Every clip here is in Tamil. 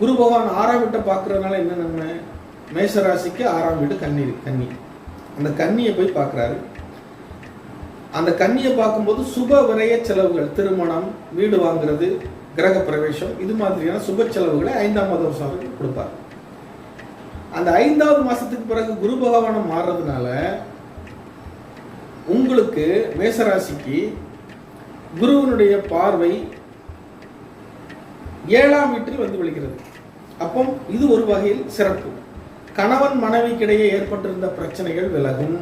குரு பகவான் 6ஆம் வீட்டை பார்க்கறதுனால என்ன நன்மை? மேஷராசிக்கு 6ஆம் வீடு கன்னி. அந்த கன்னியை போய் பார்க்குறாரு. அந்த கன்னியை பார்க்கும்போது சுப விரய செலவுகள், திருமணம், வீடு வாங்குறது, கிரக பிரவேசம், இது மாதிரியான சுப செலவுகளை 5ஆம் மாதம் கொடுப்பார். அந்த 5வது மாசத்துக்கு பிறகு குரு பகவானம் மாறுறதுனால உங்களுக்கு மேஷராசிக்கு குருவினுடைய பார்வை 7ஆம் வீட்டில் வந்து விழுகிறது. அப்போ இது ஒரு வகையில் சிறப்பு. கணவன் மனைவிக்கிடையே ஏற்பட்டிருந்த பிரச்சனைகள் விலகும்.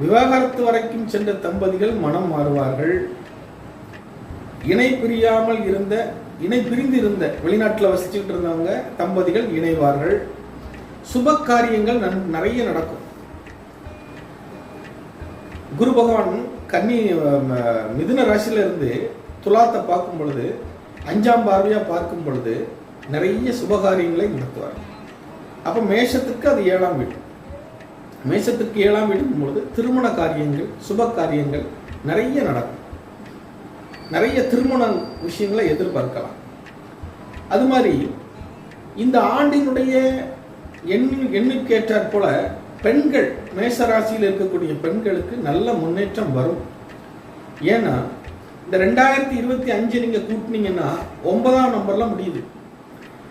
விவாகரத்து வரைக்கும் சென்ற தம்பதிகள் மனம் மாறுவார்கள். இணை பிரிந்து இருந்த வெளிநாட்டில் வசிச்சுட்டு இருந்தவங்க தம்பதிகள் இணைவார்கள். சுப காரியங்கள் நிறைய நடக்கும். குரு பகவான் மிதுன ராசியில இருந்து துலாத்தை பார்க்கும் பொழுது 5ஆம் பார்வையா பார்க்கும் பொழுது நிறைய சுபகாரியங்களை நடத்துவார். அப்ப மேஷத்துக்கு அது 7ஆம் வீடு. மேஷத்துக்கு 7ஆம் வீடும் பொழுது திருமண காரியங்கள், சுப காரியங்கள் நிறைய நடக்கும். நிறைய திருமண விஷயங்களை எதிர்பார்க்கலாம். அது மாதிரி இந்த ஆண்டினுடைய எண்ணுக்கேற்றாற் போல பெண்கள், மேஷராசியில் இருக்கக்கூடிய பெண்களுக்கு நல்ல முன்னேற்றம் வரும். ஏன்னா இந்த 2025 நீங்க கூட்டினீங்கன்னா 9ஆம் நம்பர்ல முடியுது.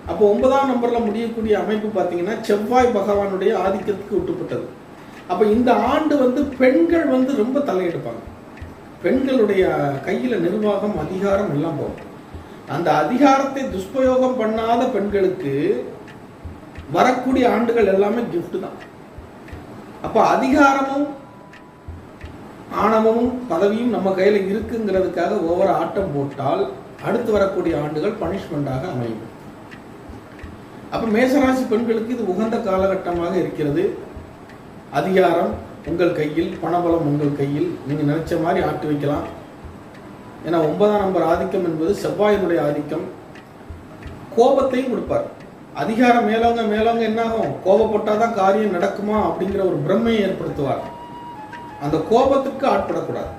அப்போ 9ஆம் நம்பர்ல முடியக்கூடிய அமைப்பு பார்த்தீங்கன்னா செவ்வாய் பகவானுடைய ஆதிக்கத்துக்கு விட்டுப்பட்டது. அப்ப இந்த ஆண்டு பெண்கள் ரொம்ப தலையெடுப்பாங்க. பெண்களுடைய கையில நிர்வாகம், அதிகாரம் எல்லாம் போகும். அந்த அதிகாரத்தை துஷ்பிரயோகம் பண்ணாத பெண்களுக்கு வரக்கூடிய ஆண்டுகள் எல்லாமே கிஃப்ட் தான். அப்ப அதிகாரமும் ஆணவமும் பதவியும் நம்ம கையில இருக்குங்கிறதுக்காக ஒவ்வொரு ஆட்டம் போட்டால் அடுத்து வரக்கூடிய ஆண்டுகள் பனிஷ்மெண்டாக அமையும். அப்ப மேஷராசி பெண்களுக்கு இது உகந்த காலகட்டமாக இருக்கிறது. அதிகாரம் உங்கள் கையில், பணபலம் உங்கள் கையில், நீங்க நினைச்ச மாதிரி ஆட்டி வைக்கலாம். ஏன்னா 9ஆம் நம்பர் ஆதிக்கம் என்பது செவ்வாயினுடைய ஆதிக்கம். கோபத்தையும் கொடுப்பார். அதிகாரம் மேலவங்க என்ன ஆகும்? கோபப்பட்டாதான் காரியம் நடக்குமா அப்படிங்கிற ஒரு பிரம்மையை ஏற்படுத்துவார். அந்த கோபத்துக்கு ஆட்படக்கூடாது.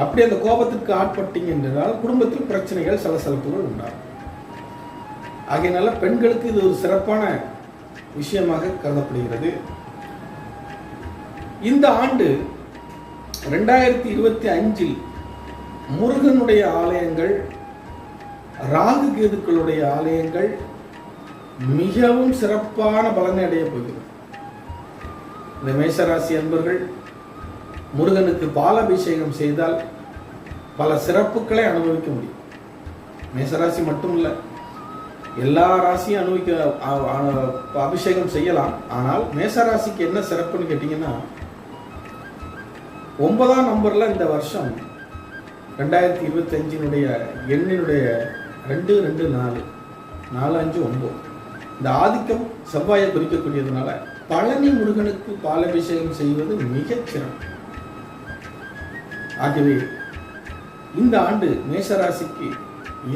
அப்படி அந்த கோபத்திற்கு ஆட்பட்டீங்க என்றால் குடும்பத்தில் பிரச்சனைகள், சலசலப்புகள் உண்டாகும். ஆகையினால பெண்களுக்கு இது ஒரு சிறப்பான விஷயமாக கருதப்படுகிறது. இந்த ஆண்டு 2025 முருகனுடைய ஆலயங்கள், ராகு கேதுக்களுடைய ஆலயங்கள் மிகவும் சிறப்பான பலனை அடைய போகிறது. இந்த மேஷராசி அன்பர்கள் முருகனுக்கு பாலாபிஷேகம் செய்தால் பல சிறப்புகளை அனுபவிக்க முடியும். மேஷராசி மட்டும் இல்லை, எல்லா ராசியும் அபிஷேகம் செய்யலாம். ஆனால் மேஷராசிக்கு என்ன சிறப்புன்னு கேட்டீங்கன்னா 9ஆம் நம்பர்ல இந்த வருஷம் 2025 எண்ணினுடைய 224 459 இந்த ஆதிக்கம் செவ்வாயை குறிக்கக்கூடியதுனால பழனி முருகனுக்கு பாலாபிஷேகம் செய்வது மிகச் சிறப்பு. ஆகவே இந்த ஆண்டு மேஷராசிக்கு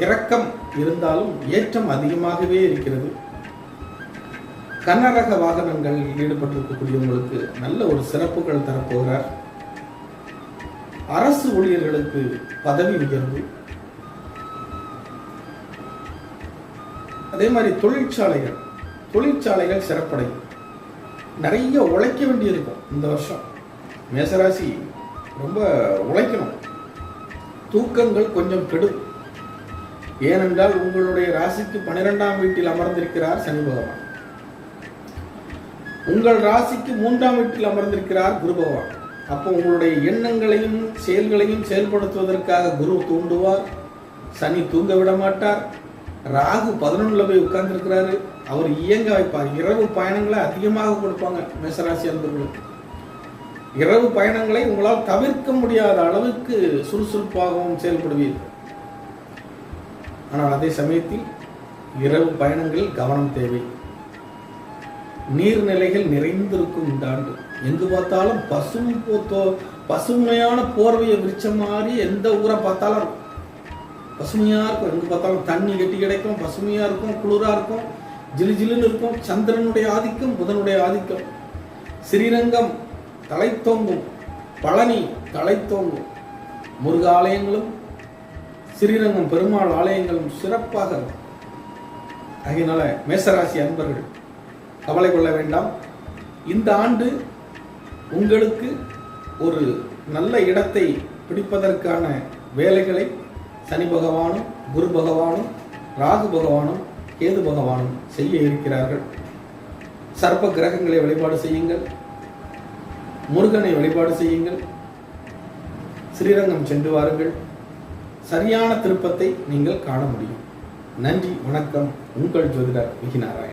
இரக்கம் இருந்தாலும் ஏற்றம் அதிகமாகவே இருக்கிறது. கனரக வாகனங்களில் ஈடுபட்டிருக்கக்கூடியவங்களுக்கு நல்ல ஒரு சிறப்புகள் தரப்போகிறார். அரசு ஊழியர்களுக்கு பதவி உயர்வு, அதே மாதிரி தொழிற்சாலைகள் சிறப்படையும். நிறைய உழைக்க வேண்டியிருக்கும் இந்த வருஷம். மேஷராசி ரொம்ப உழைக்கணும். தூக்கங்கள் கொஞ்சம் கெடும். ஏனென்றால் உங்களுடைய ராசிக்கு 12ஆம் வீட்டில் அமர்ந்திருக்கிறார் சனி பகவான். உங்கள் ராசிக்கு 3ஆம் வீட்டில் அமர்ந்திருக்கிறார் குரு பகவான். அப்போ உங்களுடைய எண்ணங்களையும் செயல்களையும் செயல்படுத்துவதற்காக குரு தூண்டுவார். சனி தூங்க விட மாட்டார். ராகு 11ல போய் உட்கார்ந்துருக்கிறாரு. அவர் இயங்க வைப்பார். இரவு பயணங்களை அதிகமாக கொடுப்பாங்க மேஷராசி அன்பர்களுக்கு. இரவு பயணங்களை உங்களால் தவிர்க்க முடியாத அளவுக்கு சுறுசுறுப்பாகவும் செயல்படுவீர்கள். ஆனால் அதே சமயத்தில் இரவு பயணங்களில் கவனம் தேவை. நீர்நிலைகள் நிறைந்திருக்கும் இந்த ஆண்டு. எங்கு பார்த்தாலும் பசுமையான போர்வையை விரிச்ச மாதிரி எந்த ஊரை பார்த்தாலும் பசுமையா இருக்கும். எங்கு பார்த்தாலும் தண்ணி கட்டி கிடைக்கும், பசுமையா இருக்கும், குளிரா இருக்கும், ஜிலு ஜிலுன்னு இருக்கும். சந்திரனுடைய ஆதிக்கம், புதனுடைய ஆதிக்கம். ஸ்ரீரங்கம் தலைத்தோங்கும், பழனி தலைத்தோங்கும். முருக ஆலயங்களும் ஸ்ரீரங்கம் பெருமாள் ஆலயங்களும் சிறப்பாக இருக்கும். அதனால மேசராசி அன்பர்கள் கவலை கொள்ள வேண்டாம். இந்த ஆண்டு உங்களுக்கு ஒரு நல்ல இடத்தை பிடிப்பதற்கான வேலைகளை சனி பகவானும் குரு பகவானும் ராகு பகவானும் கேது பகவானும் செய்ய இருக்கிறார்கள். சர்ப்ப கிரகங்களை வழிபாடு செய்யுங்கள், முருகனை வழிபாடு செய்யுங்கள், ஸ்ரீரங்கம் சென்று வாருங்கள். சரியான திருப்பத்தை நீங்கள் காண முடியும். நன்றி, வணக்கம். உங்கள் ஜோதிடர் விகி நாராயணன்.